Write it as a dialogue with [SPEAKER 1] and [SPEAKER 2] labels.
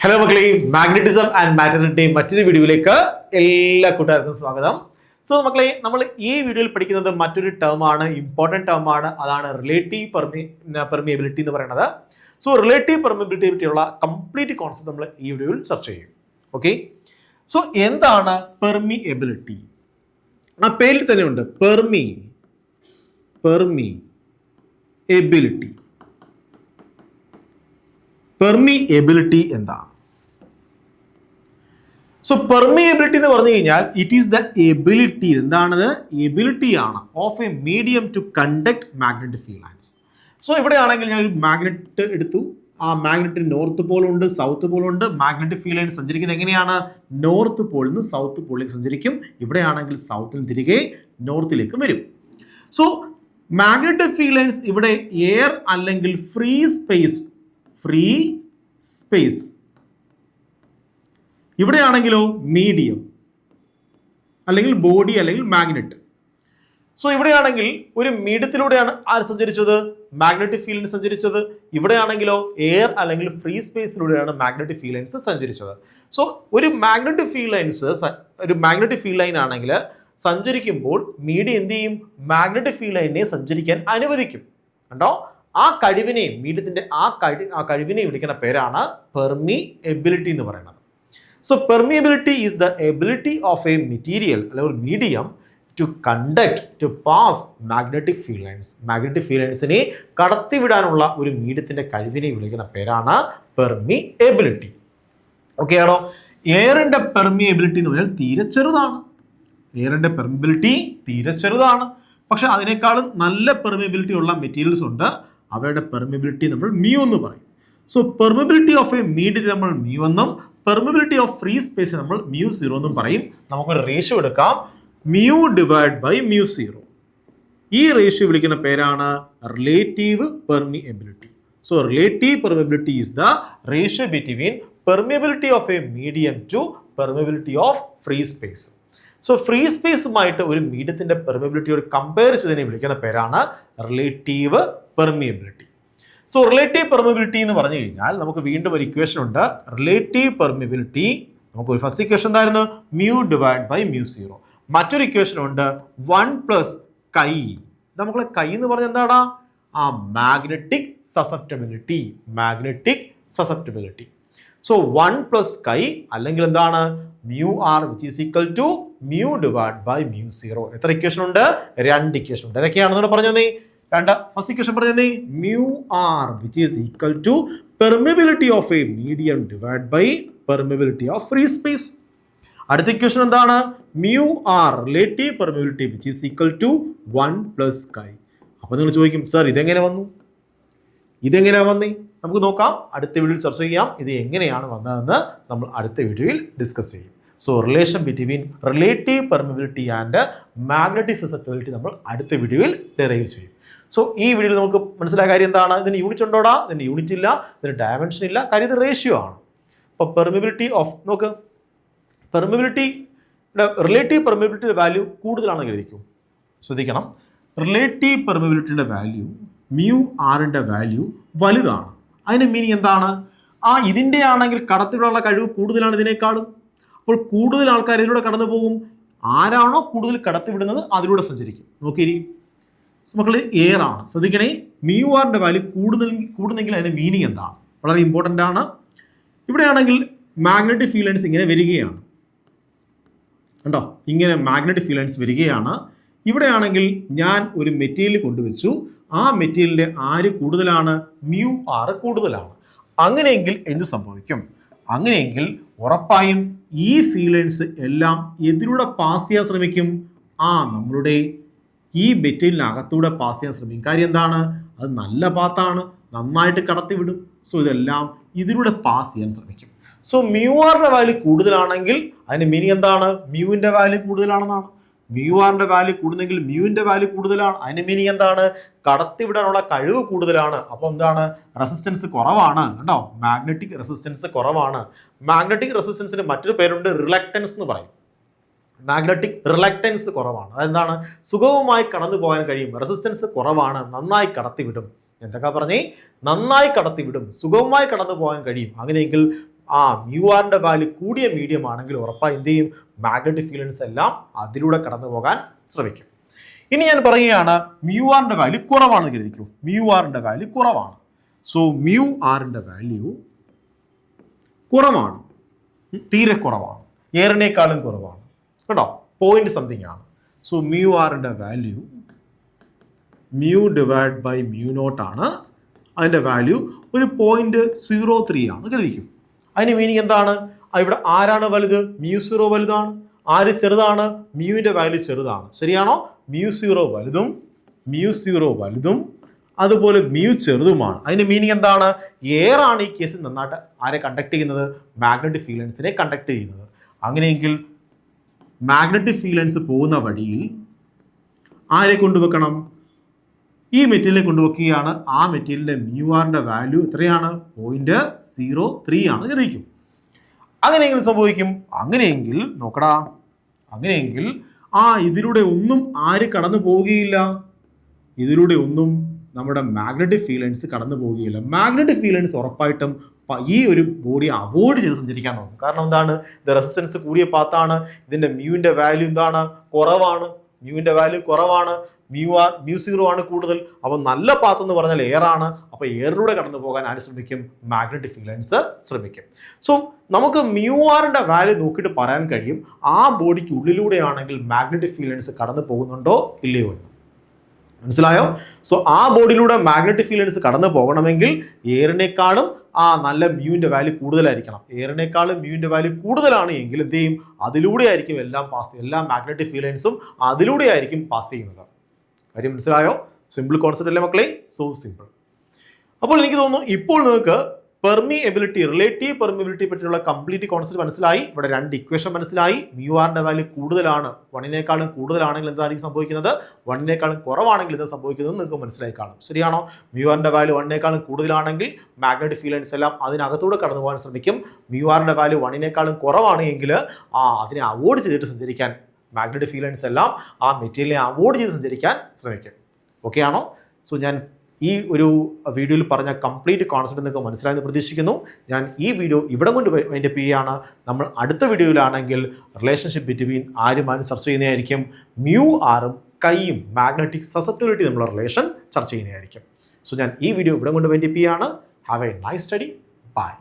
[SPEAKER 1] Hello മക്കളെ, magnetism and മാറ്ററിന്റെ മറ്റൊരു വീഡിയോയിലേക്ക് എല്ലാ കൂട്ടുകാർക്കും സ്വാഗതം. സോ മക്കളെ, നമ്മൾ ഈ വീഡിയോയിൽ പഠിക്കുന്നത് മറ്റൊരു ടേമാണ്, ഇമ്പോർട്ടൻറ്റ് ടേമാണ്. അതാണ് റിലേറ്റീവ് പെർമിയബിലിറ്റി എന്ന് പറയുന്നത്. സോ റിലേറ്റീവ് പെർമിയബിലിറ്റിയെ പറ്റിയുള്ള കംപ്ലീറ്റ് കോൺസെപ്റ്റ് നമ്മൾ ഈ വീഡിയോയിൽ ചർച്ച ചെയ്യും. ഓക്കെ, സോ എന്താണ് പെർമിയബിലിറ്റി? ആ പേരിൽ തന്നെ ഉണ്ട്, പെർമിയബിലിറ്റി. പെർമിയബിലിറ്റി എന്താണ്? സോ പെർമിയബിലിറ്റി എന്ന് പറഞ്ഞു കഴിഞ്ഞാൽ ഇറ്റ് ഈസ് ദ എബിലിറ്റി. എന്താണത്? എബിലിറ്റി ആണ് of a medium to conduct magnetic field lines. So ഇവിടെയാണെങ്കിൽ ഞാൻ ഒരു മാഗ്നറ്റ് എടുത്തു. ആ മാഗ്നറ്റിന് നോർത്ത് പോളുണ്ട്, സൗത്ത് പോളുണ്ട്. മാഗ്നറ്റിക് ഫീൽഡ് ലൈൻ സഞ്ചരിക്കുന്നത് എങ്ങനെയാണ്? നോർത്ത് പോളിൽ നിന്ന് സൗത്ത് പോളിലേക്ക് സഞ്ചരിക്കും. ഇവിടെയാണെങ്കിൽ സൗത്തിൽ നിന്ന് തിരികെ നോർത്തിലേക്ക് വരും. സോ മാഗ്നറ്റിക് ഫീൽഡ് ലൈൻസ് ഇവിടെ എയർ അല്ലെങ്കിൽ ഫ്രീ സ്പേസ്, ഇവിടെയാണെങ്കിലോ മീഡിയം അല്ലെങ്കിൽ ബോഡി അല്ലെങ്കിൽ മാഗ്നറ്റ്. സോ ഇവിടെയാണെങ്കിൽ ഒരു മീഡിയത്തിലൂടെയാണ് ആര് സഞ്ചരിച്ചത്? മാഗ്നറ്റിക് ഫീൽഡ് ലൈൻ സഞ്ചരിച്ചത്. ഇവിടെയാണെങ്കിലോ എയർ അല്ലെങ്കിൽ ഫ്രീ സ്പേസിലൂടെയാണ് മാഗ്നറ്റിക് ഫീൽഡ് ലൈൻസ് സഞ്ചരിച്ചത്. സോ ഒരു മാഗ്നറ്റിക് ഫീൽഡ് ലൈൻ ആണെങ്കിൽ സഞ്ചരിക്കുമ്പോൾ മീഡിയം എന്ത് ചെയ്യും? മാഗ്നറ്റിക് ഫീൽഡ് ലൈനിനെ സഞ്ചരിക്കാൻ അനുവദിക്കും. കണ്ടോ? ആ കഴിവിനെ, മീഡിയത്തിന്റെ ആ കഴിവിനെ വിളിക്കുന്ന പേരാണ് പെർമിയബിലിറ്റി എന്ന് പറയുന്നത്. So permeability is the ability of a material അല്ലെങ്കിൽ medium to conduct, to pass magnetic field lines. Magnetic field ലൈൻസിനെ കടത്തിവിടാനുള്ള ഒരു മീഡിയത്തിന്റെ കഴിവിനെ വിളിക്കുന്ന പേരാണ് പെർമിയബിലിറ്റി. ഓക്കെ ആണോ? എയറിന്റെ പെർമിയബിലിറ്റി എന്ന് പറഞ്ഞാൽ തീരെ ചെറുതാണ്. എയറിന്റെ പെർമിയബിലിറ്റി തീരെ ചെറുതാണ്. പക്ഷെ അതിനേക്കാളും നല്ല പെർമിയബിലിറ്റി ഉള്ള മെറ്റീരിയൽസ് ഉണ്ട്. അവയുടെ പെർമിയബിലിറ്റി നമ്മൾ മ്യൂ എന്ന് പറയും. So permeability of a medium നമ്മൾ മ്യൂ എന്നും പെർമിയബിലിറ്റി ഓഫ് ഫ്രീ സ്പേസ് നമ്മൾ മ്യൂ സീറോ എന്നും പറയും. നമുക്കൊരു റേഷ്യോ എടുക്കാം, mu divide by mu zero. ഈ റേഷ്യോ വിളിക്കുന്ന പേരാണ് relative permeability. So relative permeability is the ratio between permeability of a medium to permeability of free space. So free സ്പേസുമായിട്ട് ഒരു മീഡിയത്തിന്റെ പെർമിയബിലിറ്റിയോട് കമ്പയർ ചെയ്തതിനെ വിളിക്കുന്ന പേരാണ് relative permeability. So relative permeability എന്ന് പറഞ്ഞു കഴിഞ്ഞാൽ നമുക്ക് വീണ്ടും ഒരു ഇക്വേഷൻ ഉണ്ട്. റിലേറ്റീവ് പെർമിയബിലിറ്റി നമുക്ക് ഒരു ഫസ്റ്റ് ഇക്വേഷൻ എന്തായിരുന്നു? Mu divide by mu zero. മറ്റൊരു ഇക്വേഷൻ ഉണ്ട് 1 പ്ലസ് കൈ. നമുക്ക് കൈ എന്ന് പറഞ്ഞാൽ എന്താടാ? ആ magnetic susceptibility. So 1 plus chi അല്ലെങ്കിൽ എന്താണ്? Mu R which is equal to mu divide by mu zero. എത്ര ഇക്വേഷൻ ഉണ്ട്? 2 ഇക്വേഷൻ ഉണ്ട്. ഏതൊക്കെയാണെന്ന് പറഞ്ഞു നീ? ഫസ്റ്റ് ഇക്വേഷൻ പറഞ്ഞു mu R which is equal to permeability of a medium divide by permeability of free space. അടുത്ത equation എന്താണ്? Mu R relative permeability which is equal to 1 plus chi. അപ്പൊ നിങ്ങൾ ചോദിക്കും, സാർ ഇതെങ്ങനെ വന്നു? നമുക്ക് നോക്കാം, അടുത്ത വീഡിയോയിൽ ചർച്ച ചെയ്യാം. ഇത് എങ്ങനെയാണ് വന്നതെന്ന് നമ്മൾ അടുത്ത വീഡിയോയിൽ ഡിസ്കസ് ചെയ്യും. So relation between relative permeability and magnetic susceptibility നമ്മൾ അടുത്ത വീഡിയോയിൽ ഡെറൈവ് ചെയ്യും. സോ ഈ വീഡിയോയിൽ നമുക്ക് മനസ്സിലായ കാര്യം എന്താണ്? ഇതിന് യൂണിറ്റ് ഉണ്ടോടാ? ഇതിന് യൂണിറ്റ് ഇല്ല, ഇതിന് ഡയമെൻഷൻ ഇല്ല. കാര്യം ഇത് റേഷ്യോ ആണ്. അപ്പോൾ പെർമിയബിലിറ്റി ഓഫ് നോക്ക്, റിലേറ്റീവ് പെർമിയബിലിറ്റിയുടെ വാല്യൂ കൂടുതലാണെന്ന് എഴുതിക്കും. ശ്രദ്ധിക്കണം, റിലേറ്റീവ് പെർമിയബിലിറ്റിയുടെ വാല്യൂ മ്യൂ ആറിൻ്റെ വാല്യൂ വലുതാണ്. അതിൻ്റെ മീനിങ് എന്താണ്? ഇതിൻ്റെ ആണെങ്കിൽ കടത്തിവിടാനുള്ള കഴിവ് കൂടുതലാണ് ഇതിനേക്കാളും. അപ്പോൾ കൂടുതൽ ആൾക്കാർ ഇതിലൂടെ കടന്നു പോകും. ആരാണോ കൂടുതൽ കടത്തിവിടുന്നത് അതിലൂടെ സഞ്ചരിക്കും. നോക്കിയിരി മക്കൾ, എയർ ആണ്. ശ്രദ്ധിക്കണേ, മ്യൂ ആറിൻ്റെ വാല്യൂ കൂടുന്നെങ്കിൽ അതിൻ്റെ മീനിങ് എന്താണ്? വളരെ ഇമ്പോർട്ടൻ്റ് ആണ്. ഇവിടെയാണെങ്കിൽ മാഗ്നറ്റിക് ഫീൽഡ് ലൈൻസ് ഇങ്ങനെ വരികയാണ്. കണ്ടോ? ഇങ്ങനെ മാഗ്നറ്റിക് ഫീൽഡ് ലൈൻസ് വരികയാണ്. ഇവിടെയാണെങ്കിൽ ഞാൻ ഒരു മെറ്റീരിയൽ കൊണ്ടുവച്ചു. ആ മെറ്റീരിയലിൻ്റെ ആര് കൂടുതലാണ്? മ്യൂ ആറ് കൂടുതലാണ്. അങ്ങനെയെങ്കിൽ എന്ത് സംഭവിക്കും? അങ്ങനെയെങ്കിൽ ഉറപ്പായും ഈ ഫീൽഡ് ലൈൻസ് എല്ലാം എതിലൂടെ പാസ് ചെയ്യാൻ ശ്രമിക്കും? നമ്മളുടെ ഈ മെറ്റീരിയലിനകത്തൂടെ പാസ് ചെയ്യാൻ ശ്രമിക്കും. കാര്യം എന്താണ്? അത് നല്ല പാത്താണ്, നന്നായിട്ട് കടത്തിവിടും. സോ ഇതെല്ലാം ഇതിലൂടെ പാസ് ചെയ്യാൻ ശ്രമിക്കും. സോ മ്യൂ ആറിൻ്റെ വാല്യൂ കൂടുതലാണെങ്കിൽ അതിൻ്റെ മീനിങ് എന്താണ്? മ്യൂവിൻ്റെ വാല്യൂ കൂടുതലാണെന്നാണ്. മ്യൂ ആറിൻ്റെ വാല്യൂ കൂടുന്നെങ്കിൽ മ്യൂവിൻ്റെ വാല്യൂ കൂടുതലാണ്. അതിൻ്റെ മീനിങ് എന്താണ്? കടത്തിവിടാനുള്ള കഴിവ് കൂടുതലാണ്. അപ്പോൾ എന്താണ്? റെസിസ്റ്റൻസ് കുറവാണ്. കണ്ടോ? മാഗ്നറ്റിക് റെസിസ്റ്റൻസ് കുറവാണ്. മാഗ്നറ്റിക് റെസിസ്റ്റൻസിന് മറ്റൊരു പേരുണ്ട്, റിലക്റ്റൻസ് എന്ന് പറയും. മാഗ്നറ്റിക് റിലക്റ്റൻസ് കുറവാണ്. അതെന്താണ്? സുഗമമായി കടന്നു പോകാൻ കഴിയും. റെസിസ്റ്റൻസ് കുറവാണ്, നന്നായി കടത്തിവിടും. എന്തൊക്കെ പറഞ്ഞേ? നന്നായി കടത്തിവിടും, സുഗമമായി കടന്നു പോകാൻ കഴിയും. അങ്ങനെയെങ്കിൽ ആ മ്യൂ ആറിന്റെ വാല്യൂ കൂടിയ മീഡിയം ആണെങ്കിൽ ഉറപ്പായി എന്ത് ചെയ്യും, മാഗ്നറ്റിക് ഫീൽഡ്സ് എല്ലാം അതിലൂടെ കടന്നു പോകാൻ ശ്രമിക്കും. ഇനി ഞാൻ പറയുകയാണ് മ്യൂ ആറിന്റെ വാല്യൂ കുറവാണെന്ന് കരുതിക്കൂ. മ്യൂ ആറിന്റെ വാല്യൂ കുറവാണ്. സോ മ്യൂ ആറിന്റെ വാല്യൂ കുറവാണ്, തീരെ കുറവാണ്, എയറിനേക്കാളും കുറവാണ് കേട്ടോ, പോയിന്റ് സംതിങ് ആണ്. സോ മ്യൂ ആറിന്റെ value mu divide by mu nought ആണ്. അതിൻ്റെ വാല്യൂ ഒരു 0.03 ആണ് കരുതിക്കും. അതിന് മീനിങ് എന്താണ്? ഇവിടെ ആരാണ് വലുത്? മ്യൂ സീറോ വലുതാണ്. ആര് ചെറുതാണ്? മ്യൂവിൻ്റെ വാല്യൂ ചെറുതാണ്. ശരിയാണോ? മ്യൂ സീറോ വലുതും അതുപോലെ മ്യൂ ചെറുതുമാണ്. അതിന്റെ മീനിങ് എന്താണ്? എയർ ആണ് ഈ കേസിൽ നന്നായിട്ട് ആരെ കണ്ടക്ട് ചെയ്യുന്നത്? മാഗ്നറ്റിക് ഫീൽഡ്സിനെ കണ്ടക്ട് ചെയ്യുന്നത്. അങ്ങനെയെങ്കിൽ മാഗ്നറ്റിക് ഫീൽഡ്സ് പോകുന്ന വഴിയിൽ ആരെ കൊണ്ടുവെക്കണം? ഈ മെറ്റീരിയലിനെ കൊണ്ടുവെക്കുകയാണ്. ആ മെറ്റീരിയലിന്റെ മ്യൂ ആറിന്റെ വാല്യൂ എത്രയാണ്? 0.03 ആണ് കരുതിക്കും. അങ്ങനെയെങ്കിൽ സംഭവിക്കും, അങ്ങനെയെങ്കിൽ നോക്കടാ, അങ്ങനെയെങ്കിൽ ഇതിലൂടെ ഒന്നും ആര് കടന്നു പോവുകയില്ല? ഇതിലൂടെ ഒന്നും നമ്മുടെ മാഗ്നറ്റിക് ഫീൽഡ്സ് കടന്നു പോവുകയില്ല. മാഗ്നറ്റിക് ഫീൽഡ്സ് ഉറപ്പായിട്ടും ഈ ഒരു ബോഡി അവോയ്ഡ് ചെയ്ത് സഞ്ചരിക്കാൻ നോക്കും. കാരണം എന്താണ്? ഇത് റെസിസ്റ്റൻസ് കൂടിയ പാത്താണ്. ഇതിന്റെ മ്യൂവിന്റെ വാല്യൂ എന്താണ്? കുറവാണ്. മ്യൂവിന്റെ വാല്യൂ കുറവാണ്. മ്യൂ സീറോ ആണ് കൂടുതൽ. അപ്പോൾ നല്ല പാത്ത് എന്ന് പറഞ്ഞാൽ എയർ ആണ്. അപ്പോൾ എയറിലൂടെ കടന്നു പോകാൻ ആര് ശ്രമിക്കും? മാഗ്നറ്റിക് ഫീൽഡ്സ് ശ്രമിക്കും. സോ നമുക്ക് മ്യൂ ആറിന്റെ വാല്യൂ നോക്കിയിട്ട് പറയാൻ കഴിയും ആ ബോഡിക്ക് ഉള്ളിലൂടെയാണെങ്കിൽ മാഗ്നറ്റിക് ഫീൽഡ്സ് കടന്നു പോകുന്നുണ്ടോ ഇല്ലയോ എന്ന്. മനസ്സിലായോ? സോ ആ ബോഡിയിലൂടെ മാഗ്നറ്റിക് ഫീൽഡ്സ് കടന്നു പോകണമെങ്കിൽ എയറിനേക്കാളും നല്ല മ്യൂവിന്റെ വാല്യൂ കൂടുതലായിരിക്കണം. എയറിനേക്കാളും മ്യൂവിന്റെ വാല്യൂ കൂടുതലാണ് എങ്കിൽ എന്ത് ചെയ്യും? അതിലൂടെ ആയിരിക്കും എല്ലാ മാഗ്നറ്റിക് ഫീൽഡ്സും അതിലൂടെ ആയിരിക്കും പാസ് ചെയ്യുന്നത്. കാര്യം മനസ്സിലായോ? സിമ്പിൾ കോൺസെപ്റ്റ് അല്ലേ മക്കളെ? So simple. അപ്പോൾ എനിക്ക് തോന്നുന്നു ഇപ്പോൾ നിങ്ങൾക്ക് പെർമിയബിലിറ്റി, റിലേറ്റീവ് പെർമിയബിലിറ്റി പറ്റിയുള്ള കംപ്ലീറ്റ് കോൺസെപ്റ്റ് മനസ്സിലായി. ഇവിടെ 2 ഇക്വേഷൻ മനസ്സിലായി. മ്യൂ ആറിന്റെ വാല്യൂ കൂടുതലാണ്, 1നേക്കാളും കൂടുതലാണെങ്കിൽ എന്താണ് സംഭവിക്കുന്നത്? 1നേക്കാളും കുറവാണെങ്കിൽ എന്താ സംഭവിക്കുന്നത് നിങ്ങൾക്ക് മനസ്സിലായി കാണും. ശരിയാണോ? മ്യൂ ആറിന്റെ വാല്യൂ 1നേക്കാളും കൂടുതലാണെങ്കിൽ മാഗ്നറ്റിക് ഫീൽഡ്സ് എല്ലാം അതിനകത്തൂടെ കടന്നു പോകാൻ ശ്രമിക്കും. മ്യൂ ആറിന്റെ വാല്യൂ 1നേക്കാളും കുറവാണ് എങ്കിൽ അതിനെ അവോയ്ഡ് ചെയ്തിട്ട് സഞ്ചരിക്കാൻ മാഗ്നറ്റിക് ഫീൽഡ്സ് എല്ലാം ആ മെറ്റീരിയലിനെ അവോയ്ഡ് ചെയ്ത് സഞ്ചരിക്കാൻ ശ്രമിക്കും. ഓക്കെ ആണോ? സോ ഞാൻ ഈ ഒരു വീഡിയോയിൽ പറഞ്ഞ കംപ്ലീറ്റ് കോൺസെപ്റ്റ് നിങ്ങൾക്ക് മനസ്സിലായെന്ന് പ്രതീക്ഷിക്കുന്നു. ഞാൻ ഈ വീഡിയോ ഇവിടെ കൊണ്ട് വൈൻഡപ്പ് ചെയ്യുകയാണ്. നമ്മൾ അടുത്ത വീഡിയോയിലാണെങ്കിൽ റിലേഷൻഷിപ്പ് ബിറ്റ്വീൻ ആരും ചർച്ച ചെയ്യുന്നതായിരിക്കും. മ്യൂ ആറും കൈയും മാഗ്നറ്റിക് സസെപ്റ്റിബിലിറ്റി തമ്മിലുള്ള റിലേഷൻ ചർച്ച ചെയ്യുന്നതായിരിക്കും. സോ ഞാൻ ഈ വീഡിയോ ഇവിടെ കൊണ്ട് വൈൻഡപ്പ് ചെയ്യുകയാണ്. Have a nice study. By.